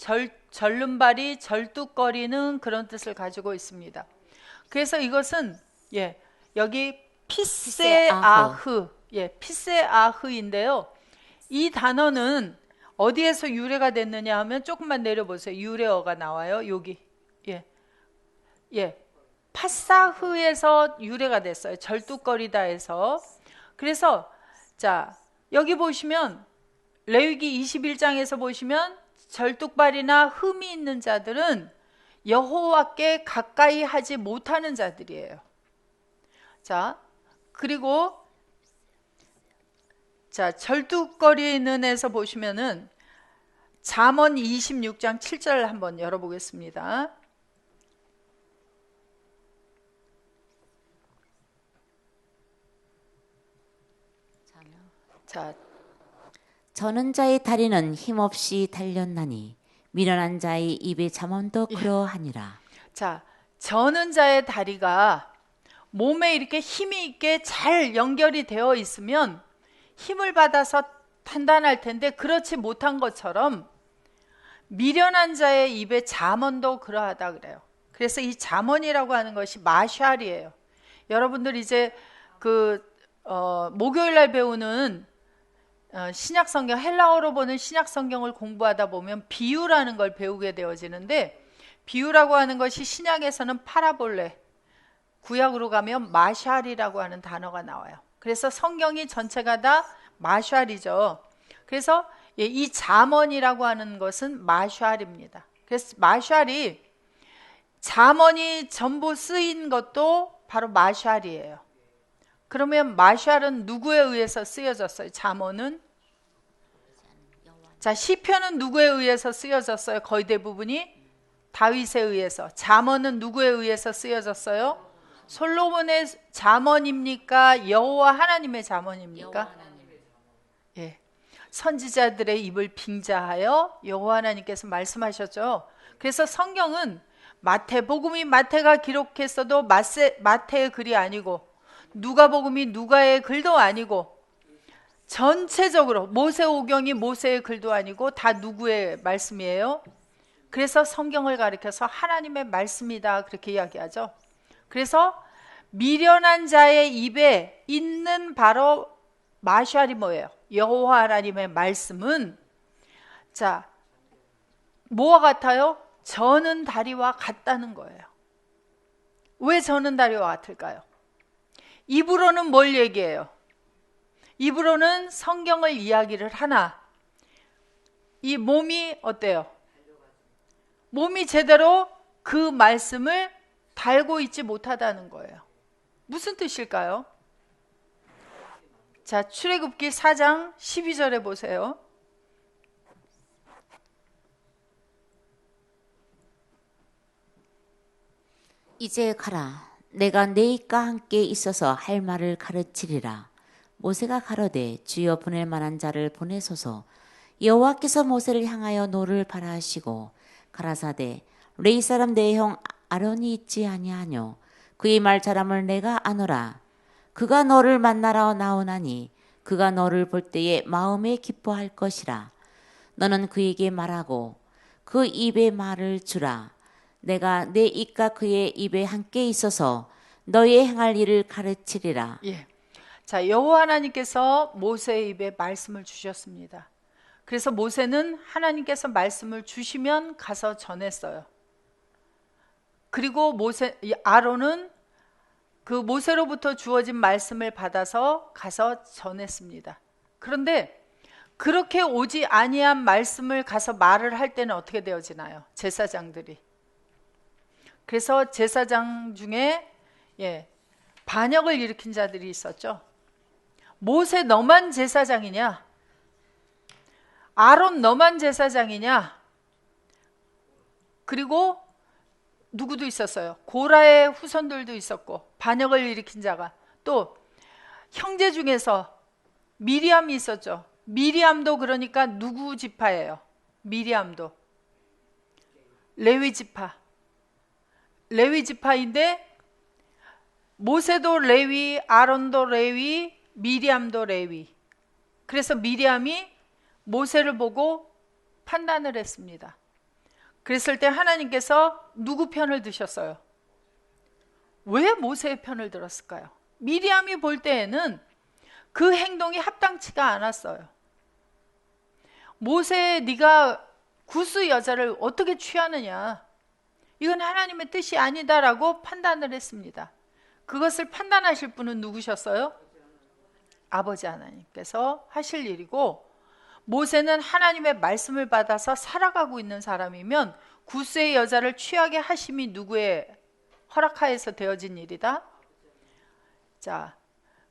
절름발이 절뚝거리는 그런 뜻을 가지고 있습니다. 그래서 이것은 여기 피세아흐 피세아흐인데요. 이 단어는 어디에서 유래가 됐느냐 하면 조금만 내려보세요. 유래어가 나와요. 여기 파사흐에서 유래가 됐어요. 절뚝거리다에서. 그래서 자 여기 보시면 레위기 21장에서 보시면 절뚝발이나 흠이 있는 자들은 여호와께 가까이 하지 못하는 자들이에요. 자 그리고 자 절뚝거리는 에서 보시면은 잠언 26장 7절을 한번 열어보겠습니다. 자 저는 자의 다리는 힘없이 달렸나니 미련한 자의 입에 잠언도 그러하니라. 자, 저는 자의 다리가 몸에 이렇게 힘이 있게 잘 연결이 되어 있으면 힘을 받아서 단단할 텐데 그렇지 못한 것처럼 미련한 자의 입에 잠언도 그러하다 그래요. 그래서 이 잠언이라고 하는 것이 마샬이에요. 여러분들 이제 목요일 날 배우는 신약 성경, 헬라어로 보는 신약 성경을 공부하다 보면 비유라는 걸 배우게 되어지는데, 비유라고 하는 것이 신약에서는 파라볼레, 구약으로 가면 마샬이라고 하는 단어가 나와요. 그래서 성경이 전체가 다 마샬이죠. 그래서 이 잠언이라고 하는 것은 마샬입니다. 그래서 마샬이, 잠언이 전부 쓰인 것도 바로 마샬이에요. 그러면 마샬은 누구에 의해서 쓰여졌어요? 잠언은? 자, 시편은 누구에 의해서 쓰여졌어요? 거의 대부분이 다윗에 의해서. 잠언은 누구에 의해서 쓰여졌어요? 솔로몬의 잠언입니까? 여호와 하나님의 잠언입니까? 예. 선지자들의 입을 빙자하여 여호와 하나님께서 말씀하셨죠. 그래서 성경은 마태복음이 마태가 기록했어도 마태의 글이 아니고, 누가복음이 누가의 글도 아니고, 전체적으로 모세오경이 모세의 글도 아니고 다 누구의 말씀이에요? 그래서 성경을 가리켜서 하나님의 말씀이다 그렇게 이야기하죠. 그래서 미련한 자의 입에 있는 바로 마샬이 뭐예요? 여호와 하나님의 말씀은, 자, 뭐와 같아요? 저는 다리와 같다는 거예요. 왜 저는 다리와 같을까요? 입으로는 뭘 얘기해요? 입으로는 성경을 이야기를 하나 이 몸이 어때요? 몸이 제대로 그 말씀을 달고 있지 못하다는 거예요. 무슨 뜻일까요? 자, 출애굽기 4장 12절에 보세요. 이제 가라. 내가 네가 함께 있어서 할 말을 가르치리라. 모세가 가로되 주여 보낼 만한 자를 보내소서. 여호와께서 모세를 향하여 노를 발하시고 가라사대 레위 사람 내 형 아론이 있지 아니하뇨. 그의 말자람을 내가 아노라. 그가 너를 만나러 나오나니 그가 너를 볼 때에 마음에 기뻐할 것이라. 너는 그에게 말하고 그 입에 말을 주라. 내가 내 입과 그의 입에 함께 있어서 너의 행할 일을 가르치리라. 예. 자, 여호와 하나님께서 모세의 입에 말씀을 주셨습니다. 그래서 모세는 하나님께서 말씀을 주시면 가서 전했어요. 그리고 아론은 그 모세로부터 주어진 말씀을 받아서 가서 전했습니다. 그런데 그렇게 오지 아니한 말씀을 가서 말을 할 때는 어떻게 되어지나요? 제사장들이. 그래서 제사장 중에 반역을 일으킨 자들이 있었죠. 모세 너만 제사장이냐? 아론 너만 제사장이냐? 그리고 누구도 있었어요. 고라의 후손들도 있었고, 반역을 일으킨 자가. 또 형제 중에서 미리암이 있었죠. 미리암도 그러니까 누구 지파예요? 미리암도 레위 지파. 레위 지파인데 모세도 레위, 아론도 레위, 미리암도 레위. 그래서 미리암이 모세를 보고 판단을 했습니다. 그랬을 때 하나님께서 누구 편을 드셨어요? 왜 모세의 편을 들었을까요? 미리암이 볼 때에는 그 행동이 합당치가 않았어요. 모세, 네가 구스 여자를 어떻게 취하느냐? 이건 하나님의 뜻이 아니다라고 판단을 했습니다. 그것을 판단하실 분은 누구셨어요? 아버지 하나님께서 하실 일이고, 모세는 하나님의 말씀을 받아서 살아가고 있는 사람이면 구스의 여자를 취하게 하심이 누구의 허락하에서 되어진 일이다? 자,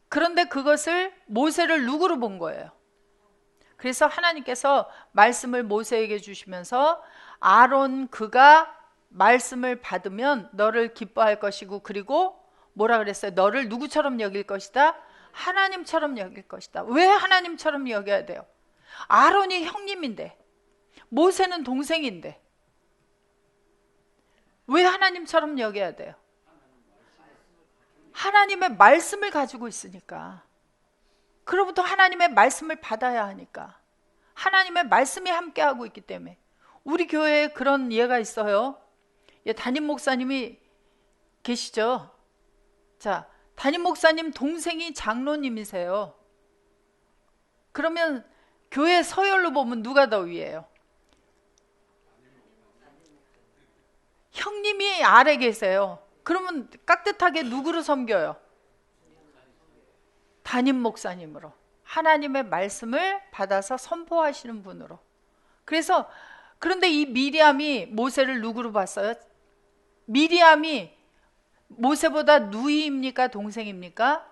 그런데 그것을 모세를 누구로 본 거예요? 그래서 하나님께서 말씀을 모세에게 주시면서 아론 그가 말씀을 받으면 너를 기뻐할 것이고, 그리고 뭐라 그랬어요? 너를 누구처럼 여길 것이다? 하나님처럼 여길 것이다. 왜 하나님처럼 여겨야 돼요? 아론이 형님인데, 모세는 동생인데 왜 하나님처럼 여겨야 돼요? 하나님의 말씀을 가지고 있으니까. 그로부터 하나님의 말씀을 받아야 하니까. 하나님의 말씀이 함께하고 있기 때문에. 우리 교회에 그런 예가 있어요. 담임 목사님이 계시죠? 자, 담임 목사님 동생이 장로님이세요. 그러면 교회 서열로 보면 누가 더 위에요? 형님이 아래 계세요. 그러면 깍듯하게 누구로 섬겨요? 담임 목사님으로. 하나님의 말씀을 받아서 선포하시는 분으로. 그래서 그런데 이 미리암이 모세를 누구로 봤어요? 미리암이 모세보다 누이입니까? 동생입니까?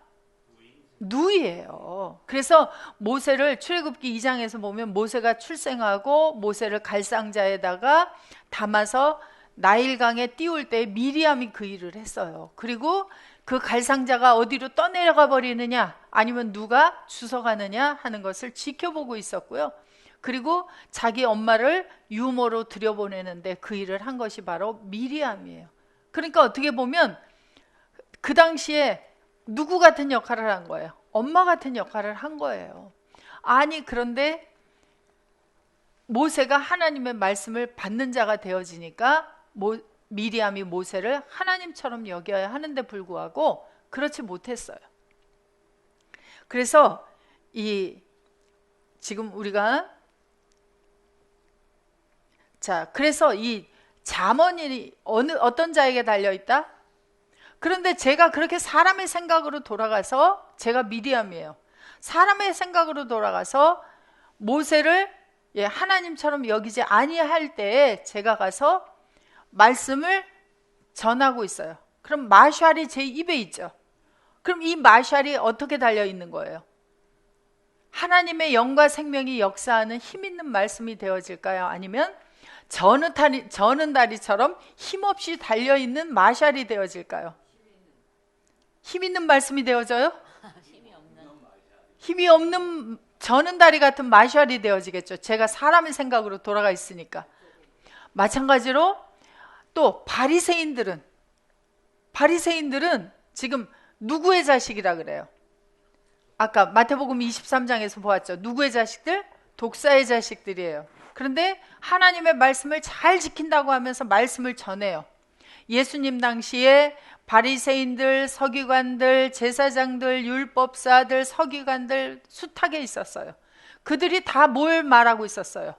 누이예요. 그래서 모세를 출애굽기 2장에서 보면 모세가 출생하고 모세를 갈상자에다가 담아서 나일강에 띄울 때 미리암이 그 일을 했어요. 그리고 그 갈상자가 어디로 떠내려가 버리느냐 아니면 누가 주워가느냐 하는 것을 지켜보고 있었고요. 그리고 자기 엄마를 유모로 들여보내는데 그 일을 한 것이 바로 미리암이에요. 그러니까 어떻게 보면 그 당시에 누구 같은 역할을 한 거예요? 엄마 같은 역할을 한 거예요. 아니 그런데 모세가 하나님의 말씀을 받는 자가 되어지니까 미리암이 모세를 하나님처럼 여겨야 하는데 불구하고 그렇지 못했어요. 그래서 지금 우리가 그래서 이 잠언이 어떤 자에게 달려 있다? 그런데 제가 그렇게 사람의 생각으로 돌아가서 제가 미리암이에요. 사람의 생각으로 돌아가서 모세를 하나님처럼 여기지 아니할 때에 제가 가서 말씀을 전하고 있어요. 그럼 마샬이 제 입에 있죠. 그럼 이 마샬이 어떻게 달려 있는 거예요? 하나님의 영과 생명이 역사하는 힘 있는 말씀이 되어질까요? 아니면 저는 다리처럼 힘없이 달려있는 마샬이 되어질까요? 힘 있는 말씀이 되어져요? 힘이 없는 저는 다리 같은 마샬이 되어지겠죠. 제가 사람의 생각으로 돌아가 있으니까. 마찬가지로 또 바리새인들은 지금 누구의 자식이라 그래요? 아까 마태복음 23장에서 보았죠. 누구의 자식들? 독사의 자식들이에요. 그런데 하나님의 말씀을 잘 지킨다고 하면서 말씀을 전해요. 예수님 당시에 바리새인들, 서기관들, 제사장들, 율법사들, 서기관들 숱하게 있었어요. 그들이 다 뭘 말하고 있었어요?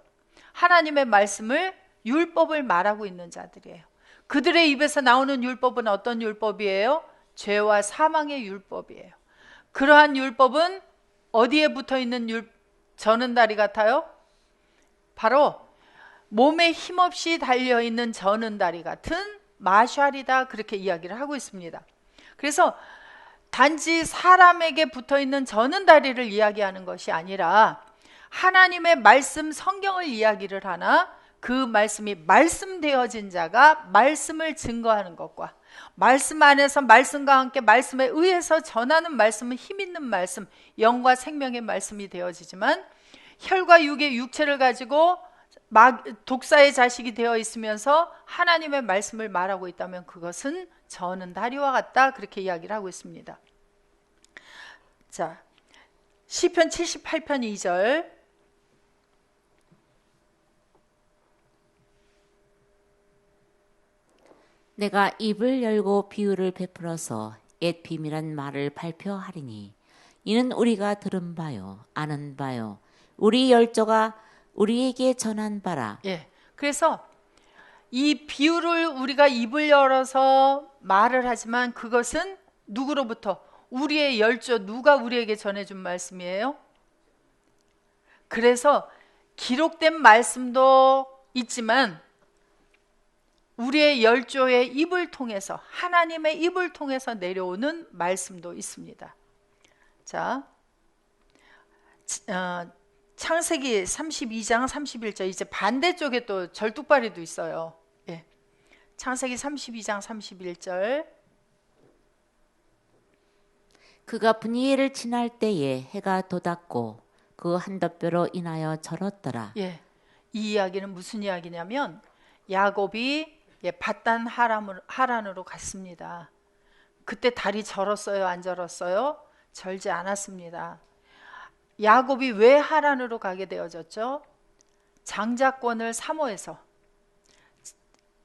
하나님의 말씀을, 율법을 말하고 있는 자들이에요. 그들의 입에서 나오는 율법은 어떤 율법이에요? 죄와 사망의 율법이에요. 그러한 율법은 어디에 붙어있는 저는 다리 같아요? 바로 몸에 힘없이 달려있는 저는 다리 같은 마샬이다, 그렇게 이야기를 하고 있습니다. 그래서 단지 사람에게 붙어있는 저는 다리를 이야기하는 것이 아니라 하나님의 말씀, 성경을 이야기를 하나 그 말씀이 말씀되어진 자가 말씀을 증거하는 것과 말씀 안에서 말씀과 함께 말씀에 의해서 전하는 말씀은 힘있는 말씀, 영과 생명의 말씀이 되어지지만 혈과 육의 육체를 가지고 독사의 자식이 되어 있으면서 하나님의 말씀을 말하고 있다면 그것은 저는 다리와 같다, 그렇게 이야기를 하고 있습니다. 자, 시편 78편 2절. 내가 입을 열고 비유를 베풀어서 옛 비밀한 말을 발표하리니 이는 우리가 들은 바요 아는 바요 우리 열조가 우리에게 전한 바라. 예. 그래서 이 비유를 우리가 입을 열어서 말을 하지만 그것은 누구로부터? 우리의 열조, 누가 우리에게 전해준 말씀이에요? 그래서 기록된 말씀도 있지만 우리의 열조의 입을 통해서, 하나님의 입을 통해서 내려오는 말씀도 있습니다. 자, 창세기 32장 31절, 이제 반대쪽에 또 절뚝발이도 있어요. 예. 창세기 32장 31절. 그가 분이엘을 지날 때에 해가 돋았고 그 한뼘뼈로 인하여 절었더라. 예. 이 이야기는 무슨 이야기냐면 야곱이 밧단 하란으로 갔습니다. 그때 달이 절었어요, 안 절었어요? 절지 않았습니다. 야곱이 왜 하란으로 가게 되어졌죠? 장자권을 사모해서.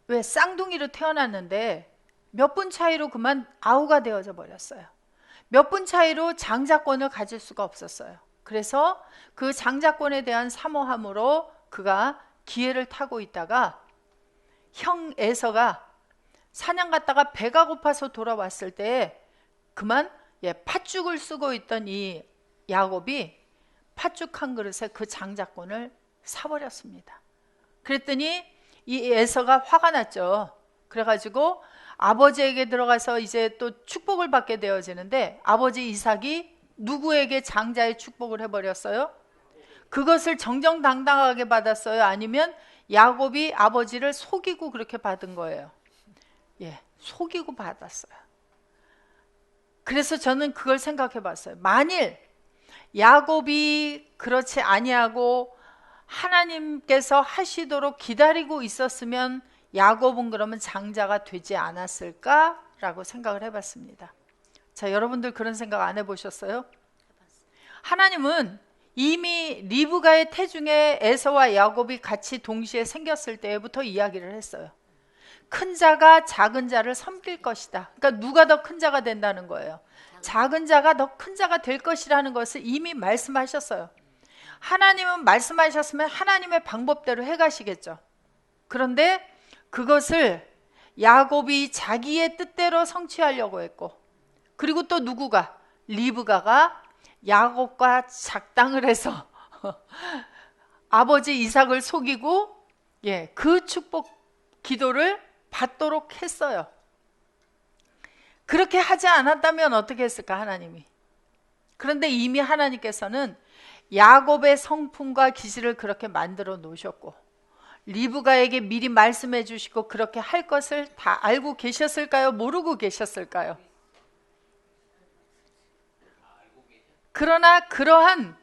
왜? 쌍둥이로 태어났는데 몇 분 차이로 그만 아우가 되어져 버렸어요. 몇 분 차이로 장자권을 가질 수가 없었어요. 그래서 그 장자권에 대한 사모함으로 그가 기회를 타고 있다가 형 에서가 사냥 갔다가 배가 고파서 돌아왔을 때 그만 팥죽을 쓰고 있던 이 야곱이 팥죽 한 그릇에 그 장자권을 사버렸습니다. 그랬더니 이 에서가 화가 났죠. 그래가지고 아버지에게 들어가서 이제 또 축복을 받게 되어지는데 아버지 이삭이 누구에게 장자의 축복을 해버렸어요? 그것을 정정당당하게 받았어요? 아니면 야곱이 아버지를 속이고 그렇게 받은 거예요? 예, 속이고 받았어요. 그래서 저는 그걸 생각해 봤어요. 만일 야곱이 그렇지 아니하고 하나님께서 하시도록 기다리고 있었으면 야곱은 그러면 장자가 되지 않았을까라고 생각을 해봤습니다. 자, 여러분들 그런 생각 안 해보셨어요? 하나님은 이미 리브가의 태중에 에서와 야곱이 같이 동시에 생겼을 때부터 이야기를 했어요. 큰 자가 작은 자를 섬길 것이다. 그러니까 누가 더 큰 자가 된다는 거예요. 작은 자가 더 큰 자가 될 것이라는 것을 이미 말씀하셨어요. 하나님은 말씀하셨으면 하나님의 방법대로 해가시겠죠. 그런데 그것을 야곱이 자기의 뜻대로 성취하려고 했고, 그리고 또 누구가? 리브가가 야곱과 작당을 해서 아버지 이삭을 속이고 그 축복 기도를 받도록 했어요. 그렇게 하지 않았다면 어떻게 했을까, 하나님이? 그런데 이미 하나님께서는 야곱의 성품과 기질을 그렇게 만들어 놓으셨고 리브가에게 미리 말씀해 주시고 그렇게 할 것을 다 알고 계셨을까요? 모르고 계셨을까요? 그러나 그러한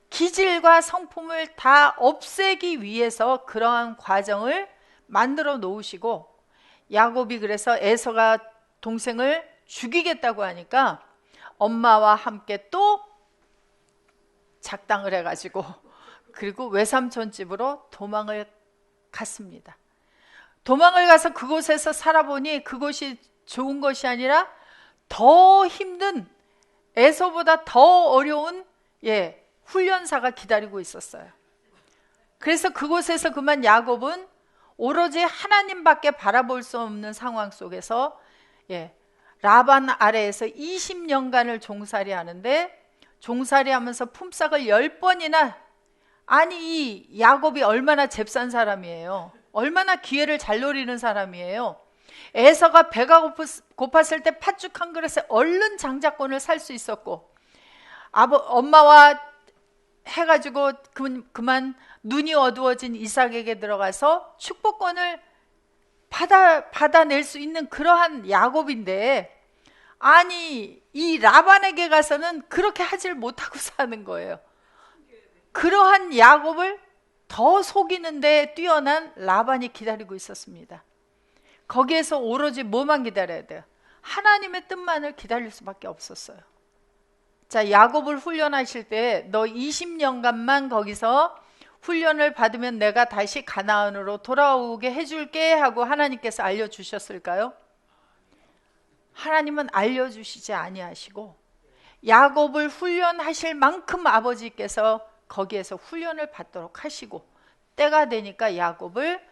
기질과 성품을 다 없애기 위해서 그러한 과정을 만들어 놓으시고, 야곱이 그래서 에서가 동생을 죽이겠다고 하니까 엄마와 함께 또 작당을 해가지고 그리고 외삼촌 집으로 도망을 갔습니다. 도망을 가서 그곳에서 살아보니 그곳이 좋은 것이 아니라 더 힘든, 에서보다 더 어려운 훈련사가 기다리고 있었어요. 그래서 그곳에서 그만 야곱은 오로지 하나님밖에 바라볼 수 없는 상황 속에서 라반 아래에서 20년간을 종살이 하는데, 종살이 하면서 품삯을 10번이나, 아니 이 야곱이 얼마나 잽싼 사람이에요. 얼마나 기회를 잘 노리는 사람이에요. 에서가 배가 고팠을 때 팥죽 한 그릇에 얼른 장자권을 살 수 있었고, 엄마와 해가지고 그만 눈이 어두워진 이삭에게 들어가서 축복권을 받아낼 수 있는 그러한 야곱인데, 아니 이 라반에게 가서는 그렇게 하질 못하고 사는 거예요. 그러한 야곱을 더 속이는데 뛰어난 라반이 기다리고 있었습니다. 거기에서 오로지 뭐만 기다려야 돼요? 하나님의 뜻만을 기다릴 수밖에 없었어요. 자, 야곱을 훈련하실 때 너 20년간만 거기서 훈련을 받으면 내가 다시 가나안으로 돌아오게 해줄게 하고 하나님께서 알려주셨을까요? 하나님은 알려주시지 아니하시고 야곱을 훈련하실 만큼 아버지께서 거기에서 훈련을 받도록 하시고 때가 되니까 야곱을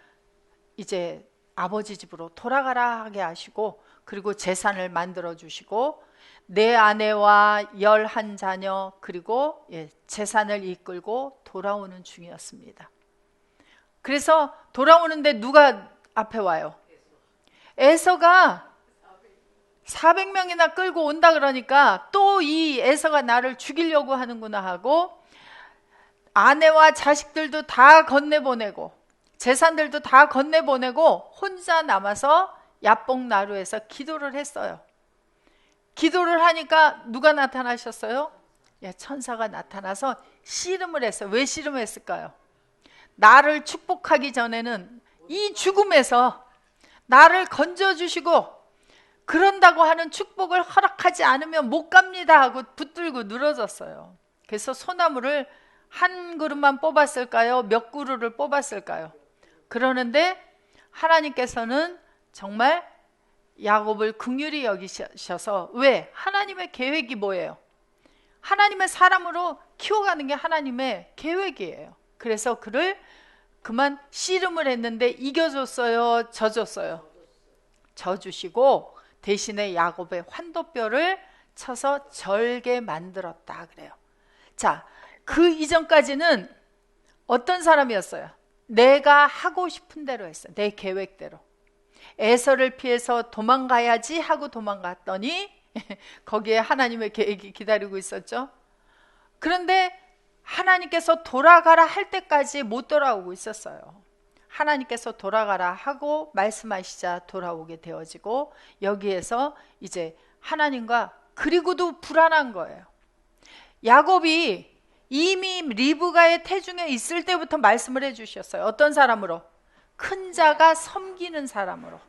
이제 아버지 집으로 돌아가라 하게 하시고 그리고 재산을 만들어 주시고 내 아내와 11자녀 그리고 재산을 이끌고 돌아오는 중이었습니다. 그래서 돌아오는데 누가 앞에 와요? 에서가 400명이나 끌고 온다 그러니까 또 이 에서가 나를 죽이려고 하는구나 하고 아내와 자식들도 다 건네보내고 재산들도 다 건네보내고 혼자 남아서 야복나루에서 기도를 했어요. 기도를 하니까 누가 나타나셨어요? 천사가 나타나서 씨름을 했어요. 왜 씨름했을까요? 나를 축복하기 전에는 이 죽음에서 나를 건져주시고 그런다고 하는 축복을 허락하지 않으면 못 갑니다 하고 붙들고 늘어졌어요. 그래서 소나무를 한 그루만 뽑았을까요? 몇 그루를 뽑았을까요? 그러는데 하나님께서는 정말 야곱을 긍휼히 여기셔서 왜? 하나님의 계획이 뭐예요? 하나님의 사람으로 키워가는 게 하나님의 계획이에요. 그래서 그를 그만 씨름을 했는데 이겨줬어요? 져줬어요? 져주시고 대신에 야곱의 환도뼈를 쳐서 절게 만들었다 그래요. 자, 그 이전까지는 어떤 사람이었어요? 내가 하고 싶은 대로 했어요. 내 계획대로. 에서를 피해서 도망가야지 하고 도망갔더니 거기에 하나님의 계획이 기다리고 있었죠. 그런데 하나님께서 돌아가라 할 때까지 못 돌아오고 있었어요. 하나님께서 돌아가라 하고 말씀하시자 돌아오게 되어지고 여기에서 이제 하나님과 그리고도 불안한 거예요. 야곱이 이미 리브가의 태중에 있을 때부터 말씀을 해주셨어요. 어떤 사람으로? 큰 자가 섬기는 사람으로.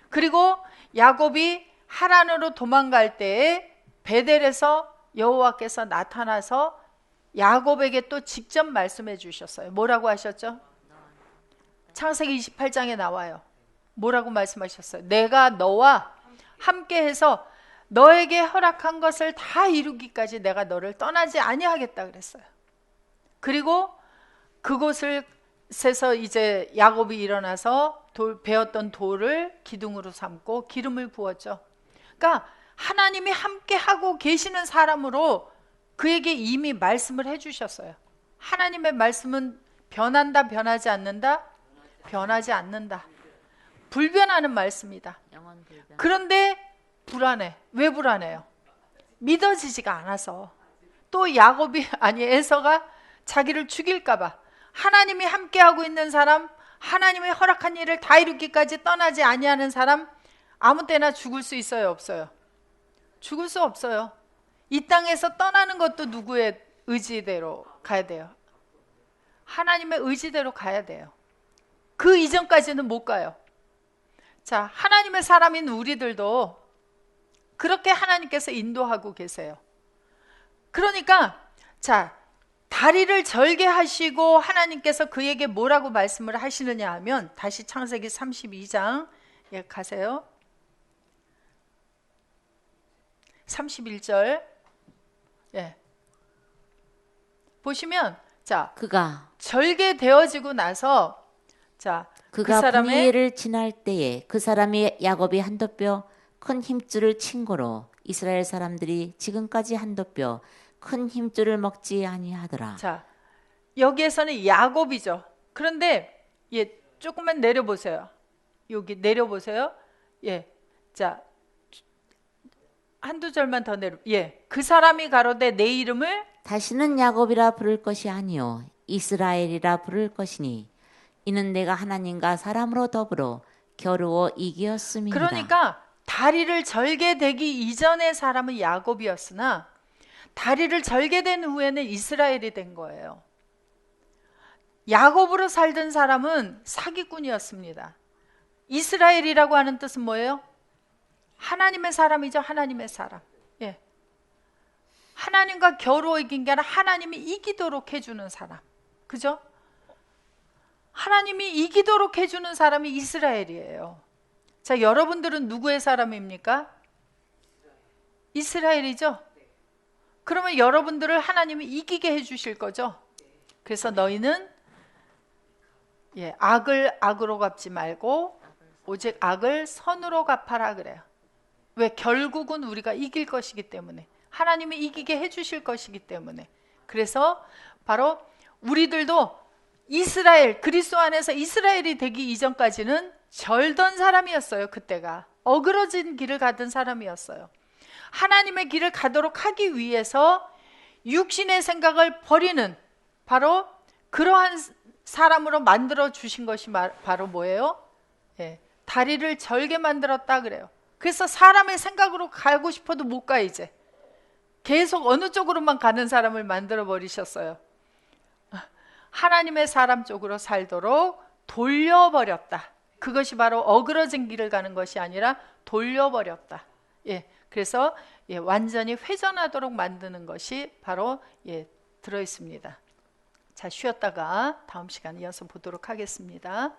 그리고 야곱이 하란으로 도망갈 때에 베델에서 여호와께서 나타나서 야곱에게 또 직접 말씀해 주셨어요. 뭐라고 하셨죠? 창세기 28장에 나와요. 뭐라고 말씀하셨어요? 내가 너와 함께해서 너에게 허락한 것을 다 이루기까지 내가 너를 떠나지 아니하겠다 그랬어요. 그리고 그곳에서 이제 야곱이 일어나서 베었던 돌을 기둥으로 삼고 기름을 부었죠. 그러니까 하나님이 함께하고 계시는 사람으로 그에게 이미 말씀을 해주셨어요. 하나님의 말씀은 변한다, 변하지 않는다? 변하지 않는다. 불변하는 말씀이다. 그런데 불안해. 왜 불안해요? 믿어지지가 않아서. 또 야곱이 에서가 자기를 죽일까 봐. 하나님이 함께하고 있는 사람, 하나님의 허락한 일을 다 이루기까지 떠나지 아니하는 사람, 아무 때나 죽을 수 있어요, 없어요? 죽을 수 없어요. 이 땅에서 떠나는 것도 누구의 의지대로 가야 돼요? 하나님의 의지대로 가야 돼요. 그 이전까지는 못 가요. 자, 하나님의 사람인 우리들도 그렇게 하나님께서 인도하고 계세요. 그러니까 자, 다리를 절게 하시고 하나님께서 그에게 뭐라고 말씀을 하시느냐 하면 다시 창세기 32장 가세요. 31절 보시면 자, 그가 절개되어지고 나서 자, 그가 그 사람의 분이엘을 지날 때에 그 사람이 야곱이 한도뼈 큰 힘줄을 친 고로 이스라엘 사람들이 지금까지 한도뼈 큰 힘줄을 먹지 아니하더라. 자, 여기에서는 야곱이죠. 그런데 조금만 내려보세요. 여기 내려보세요. 자, 한두 절만 더 내려. 그 사람이 가로되 내 이름을 다시는 야곱이라 부를 것이 아니요 이스라엘이라 부를 것이니 이는 내가 하나님과 사람으로 더불어 겨루어 이기었음이니라. 그러니까 다리를 절개되기 이전의 사람은 야곱이었으나 다리를 절개된 후에는 이스라엘이 된 거예요. 야곱으로 살던 사람은 사기꾼이었습니다. 이스라엘이라고 하는 뜻은 뭐예요? 하나님의 사람이죠. 하나님의 사람. 예. 하나님과 겨루어 이긴 게 아니라 하나님이 이기도록 해주는 사람. 그죠? 하나님이 이기도록 해주는 사람이 이스라엘이에요. 자, 여러분들은 누구의 사람입니까? 이스라엘이죠? 그러면 여러분들을 하나님이 이기게 해주실 거죠? 그래서 너희는 악을 악으로 갚지 말고 오직 악을 선으로 갚아라 그래요. 왜? 결국은 우리가 이길 것이기 때문에, 하나님이 이기게 해주실 것이기 때문에. 그래서 바로 우리들도 이스라엘, 그리스도 안에서 이스라엘이 되기 이전까지는 절던 사람이었어요. 그때가 어그러진 길을 가던 사람이었어요. 하나님의 길을 가도록 하기 위해서 육신의 생각을 버리는 바로 그러한 사람으로 만들어 주신 것이 바로 뭐예요? 다리를 절게 만들었다 그래요. 그래서 사람의 생각으로 가고 싶어도 못 가. 이제 계속 어느 쪽으로만 가는 사람을 만들어 버리셨어요. 하나님의 사람 쪽으로 살도록 돌려버렸다. 그것이 바로 어그러진 길을 가는 것이 아니라 돌려버렸다. 그래서 완전히 회전하도록 만드는 것이 바로 들어있습니다. 자, 쉬었다가 다음 시간에 이어서 보도록 하겠습니다.